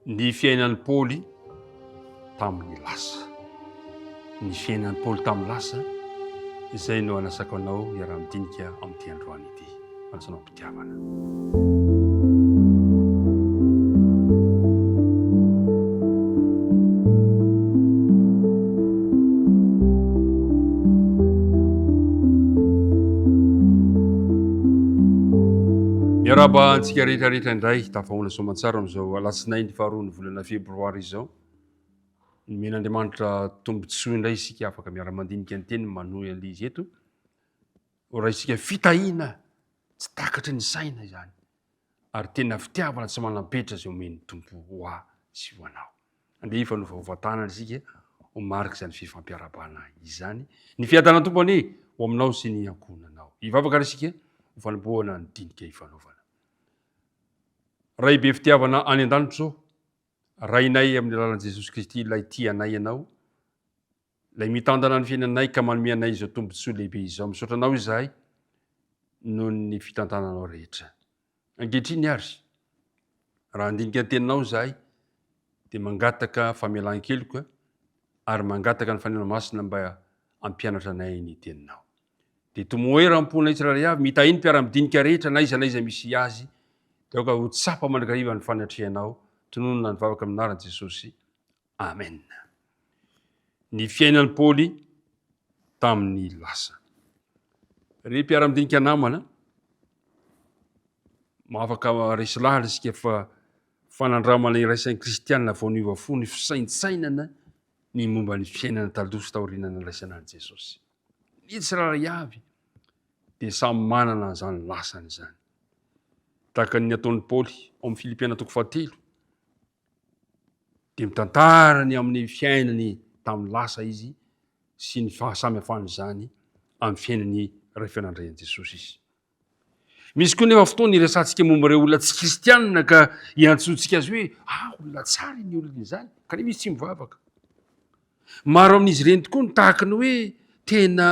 Ny fiainan'ny Paoly tamin'ny lasa. Ny fiainan'ny Paoly tamin'ny lasa izay no anasako anao iara-midinika amin'ity androany ity. Manasanao mpitiavana. Miaraba antsika rehetrarehetra indray tafahoana soamantsara amin'izao alatsinainy faharoa ny volana febroary izao. Ny men'Andriamanitra tombontsoa indray isika afaka miara-mandinika ny teny manohy an'izy eto. Raha isika fitahiana tsy takatry ny saina izany. Ary tena fitiavana tsy manam-petra izay omeny tompo ho ahy sy ho anao. Andeha fanovaovantanana isika ho marika izany fifampiarabana izany. Ny fiadanana tompo anie ho aminao sy ny ankohonanao. Hivavaka isika ho fanombohana ny dinika hifanaovana. Ray be fitiavana any an-danitro, rainay amin'ny alalan'i Jesosy Kristy ilay tia anay ianao, ilay mitandana ny fiainanay ka manome anay izao tombontsoa lehibe izao. Misaotra anao izahay noho ny fitantananao rehetra. Ankehitriny ary, raha andinika ny teninao izahay dia mangataka famelan-keloka ary mangataka ny fanenona masina mba hampianatra anay ny teninao. Dia tomoera-mponay tsirairay avy mitahiny mpiara-midinika rehetra na iza misy azy, dia aoka ho tsapa mandrakariva ny fanatrehanao tononona ny vavaka aminaran'i Jesosy. Amen. Ny fiainan'ny Paoly tamin'ny lasa. Ry mpiara-midinika namana, afaka resy lahatra isika fa fanandramana iraisan'ny kristianina vao niova fo ny fisaintsainana ny momba ny fiainana taloha sy taorianana raisana an'i Jesosy. Ny tsirairay avy dia samy manana izany lasany izany. Tahaka ny ataon'ny Paoly ao amin'ny Filipiana 4:7 dia mitantara ny amin'ny fiainany tamin'ny lasa izy sy ny fahasamihafany izany amin'ny fiainany ray fianandray an'i Jesosy izy. Misy koa nefa fotoana iresantsika momba ireo olona tsy kristianina ka iantsontsika azy hoe olona tsara ny olona izany, kanefa izy tsy mivavaka. Maro amin'izy ireny tokoa ny tahaka ny hoe tena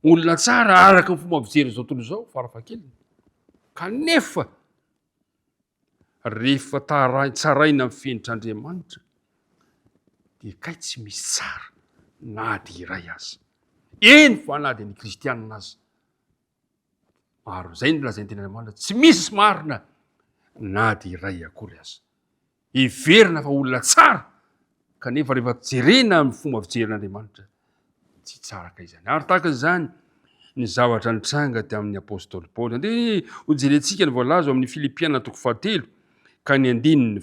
olona tsara araka ny fomba fijery izao tontolo izao farafahakeliny. Kanefa rehefa tsaraina amin'ny fenitr'Andriamanitra dia kay tsy misy tsara na dia iray aza. Eny fa na dia ny kristianina aza. Maro izay ny lazainy ten'Andriamanitra, tsy misy marina na dia iray akory aza. Heverina fa olona tsara, kanefa rehefa jerena amin'ny fomba fijerin'Andriamanitra tsy tsara ka izany. Ary tahaka izany ny zavatra nitranga tamin'ny apôstôly Paoly. Andeha ho jerentsika ny voalaza amin'ny Filipiana 4:7 ka ny 4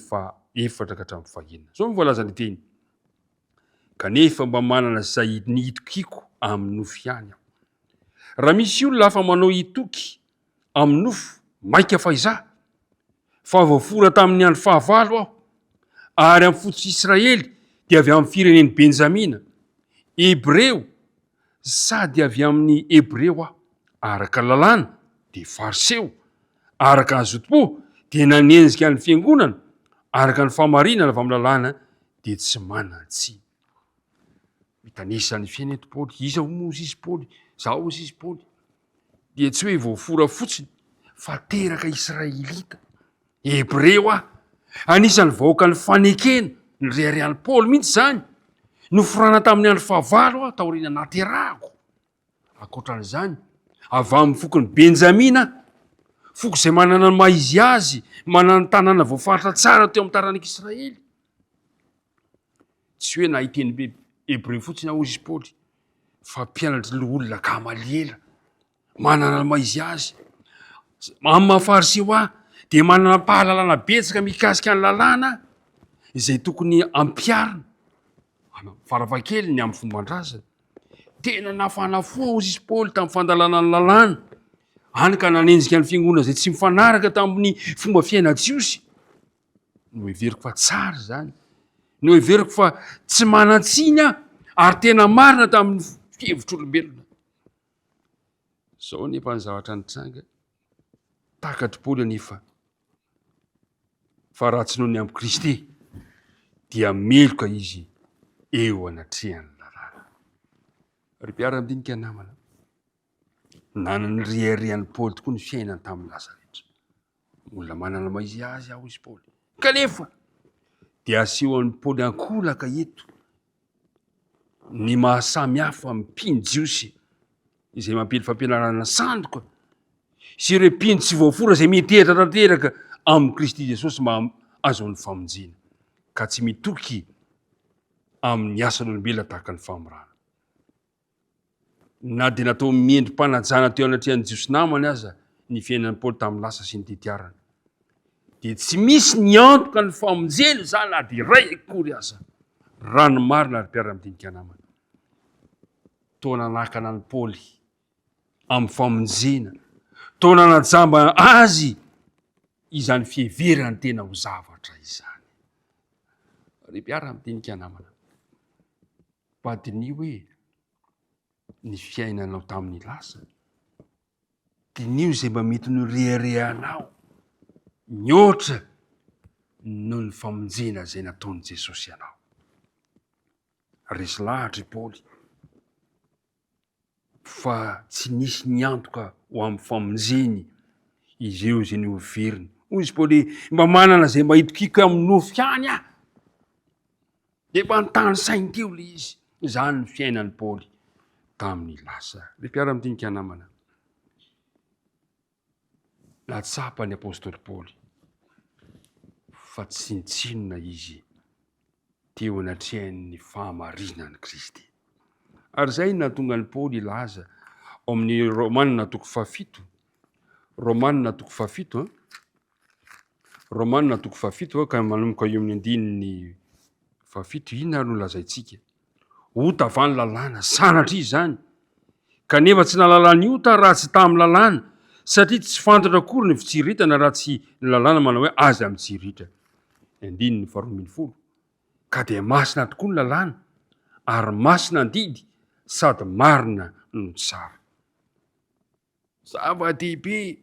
ka hatramin'ny 5. Zao ny voalaza ny teny. Kanefa mba manana izay nitokiko amin'ny nofo ihany aho. Raha misy olona hafa manao itoky amin'ny nofo, maika fa izaho. Fa voafora tamin'ny andro fahavalo aho, ary amin'ny fototsy Israely dia avy amin'ny firenen'ny Benjamina, Hebreo sady avy amin'ny Hebreo aho, araka lalàna dia fariseo, araka ny zotom-po dia nanenjika ny fiangonana, araka ny famarinana avy amin'ny lalàna dia tsy manan-tsiny. Mitanisa ny fiainany Paoly, iza moa izy Paoly, zao izy Paoly, dia tsy hoe voafora fotsiny fa teraka Israelita, Hebreo aho, anisan'ny vahoaka ny fanekena ny reharehan'ny Paoly mihitsy izany. Noforana tamin'ny andro fahavalo aho taoriana naterahako. Ankoatran'izany, avy amin'ny fokony Benjamina, foko izay manana ny maha izy azy, manana ny tanàna voafaritra tsara teo amin'ny taranak'Israely. Tsy hoe nahiteny Hebreo fotsiny aho izy Paoly, fa mpianatry olona Gamaliela, manana ny maha izy azy. Amin'ny mahafariseo aho dia manana pahalalana betsaka mikasika ny lalàna izay tokony ampiarina. Faravakely ny amin'ny fomban-drazana. Tena nafanafoa izy Paoly tamin'ny fandalana ny lalàna. Hany ka nanenjika ny fiangonana izay tsy mifanaraka tamin'ny fomba fiaina Jiosy. No heveriko fa tsara izany. No heveriko fa tsy manan-tsiny aho ary tena marina tamin'ny hevitr'olombelona. Zao nefa ny zavatra nitranga takatry Paoly anefa. Fa raha tsy nohony amin'ny Kristy dia meloka izy eo anatrehany lalàna. Ry mpiara-midinika namana, nanany reharehan'ny Paoly tokoa ny fiainany tamin'ny lasa rehetra. Olona manana maha izy azy aho izy Paoly. Kanefa dia aseho an'ny Paoly ankolaka eto ny mahasamy hafa mpino jiosy izay mampely fampianarana sandoka sy ireo mpino tsy voafora izay mitehitra tanteraka amin'ny Kristy Jesosy mba azoan'ny famonjena ka tsy mitoky amin'ny asan'olombelona tahaka ny famorana. Na dia natao miendrim-panajana teo anatrehan'ny jiosy namany aza ny fiainan'ny Paoly tamin'ny lasa sy ny titiarana dia tsy misy ny antoka ny famonjena zany na dia iray akory aza. Rano marina ary mpiara-mitinika namana. Toa nanakana ny Paoly amin'ny famonjena, toa nanajamba azy izany fiheverany tena ho zavatra izany. Ry mpiara-mitinika namana, badiny hoe ny fiainanao tamin'ny lasa, dinio izay mba mety no reharehanao mihoatra noho ny famonjena izay nataon'i Jesosy ianao. Resy lahatra i Paoly fa tsy nisy ny antoka ho amin'ny famonjeny ireo izay ny overiny. Hoy izy Paoly mba manana izay mba hitokiko amin'ny nofy ihany aho. Dia mba nitany sainy teo le izy. Izany ny fiainan'ny Paoly tamin'ny lasa. Le mpiara-mitinika namana, natsapa ny apôstôly Paoly fa tsy nitsinona izy teo anatrehan'ny fahamarinan'i Kristy. Ary zay nahatonga ny Paoly ilaza ao amin'ny Romanina toko fahafito. Romanina toko fahafito, Romanina toko fahafito ka manomboka eo amin'ny andininy fahafito. Inona no lazaitsika? Ota avy any lalàna, sanatry izany. Kanefa tsy nalalany ota raha tsy tamin'ny lalàna, satria tsy fantatra akory ny fitsiritana raha tsy ny lalàna manao hoe aza mitsiritra. Andininy faharoa folo. Ka dia masina tokoa ny lalàna, ary masina ndidy, sady marina no tsara. Zava-dehibe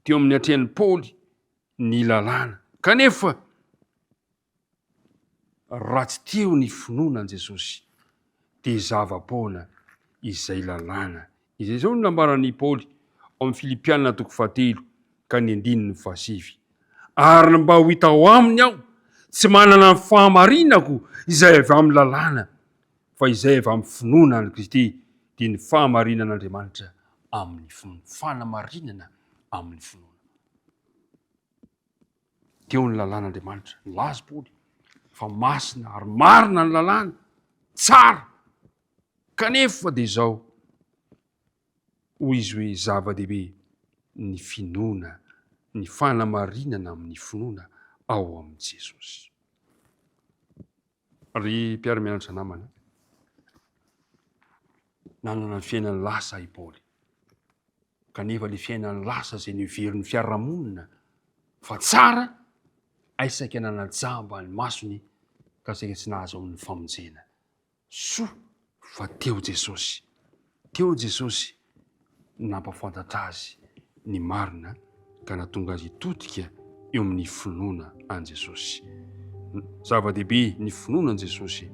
teo amin'ny atrehan'ny Paoly ny lalàna. Kanefa raha tsy teo ny finoanan Jesosy dia zava-poana izay lalàna. Izay zao no nambaran'ny Paoly ao amin'ny Filipianina toko fahatelo ka ny andininy fahasivy. Ary mba ho hita ao aminy aho tsy manana ny fahamarinako izay avy amin'ny lalàna, fa izay avy amin'ny finoanan'i Kristy dia ny fahamarinan'Andriamanitra amin'ny finoana. Fanamarinana amin'ny finoana. Teo ny lalàn'Andriamanitra, nilaza Paoly fa masina ary marina ny lalàna, tsara. Kanefa dia izao, hoy izy hoe zava-dehibe ny finoana, ny fanamarinana amin'ny finoana ao amin'ny Jesosy. Ry mpiara-mianatra namana, nanana ny fiainany lasa i Paoly. Kanefa le fiainany lasa izay niveriny fiarahamonina fa tsara, aisaka nanajamba ny masony ka saika tsy nahazo amin'ny famonjena. Soa fa teo Jesosy. Teo Jesosy nampafantatra azy ny marina ka nahatonga azy hitodika eo amin'ny finoana an Jesosy. Zava-dehibe ny finoana an Jesosy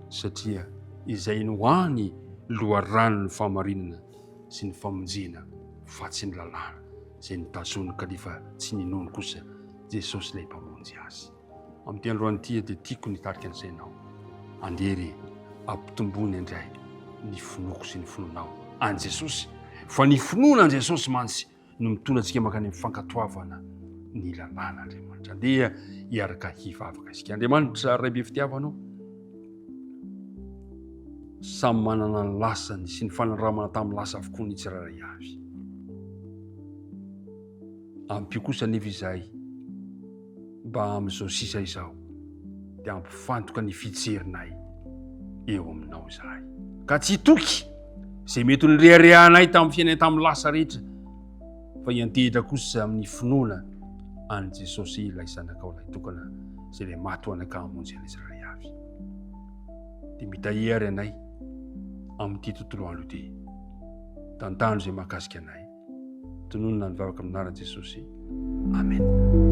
satria izay no hany loharanon'ny fahamarinana sy ny famonjena fa tsy ny lalàna izay nitazony kanefa tsy ninoany kosa Jesosy ilay mpamonjy azy. Amin'ny androany ity dia tiako nitarika an'izay andery ampitombony indray ny finoko sy ny finoanao an Jesosy, fa ny finoana an Jesosy mantsy no mitondra antsika makany amin'ny fankatoavana ny lalàna Andriamanitra. Andeha hiaraka hivavaka isika. Andriamanitra ray be fitiavanao, samy manana ny lasany sy ny fanaramana tamin'ny lasa avokoa ny tsirairay avy. Ampio kosa nefa izahay mba amin'izao sisa izao dia ampifantoka ny fijerinay eo aminao izahay. Ka tsy toky izay mety ny reharehanay tamin'ny fiainay tamin'ny lasa rehetra, fa hiantehitra kosa amin'ny finoana an Jesosy ilay zanakao ilay tokana izay ilay maty ho anakay hamonjy anay tsirairay avy. Dia mitahery anay amin'ity tontolo andro ity. Tantandro izay mahakasika anay. Tononona ny vavaka amin'ny anaran'i Jesosy. Amen.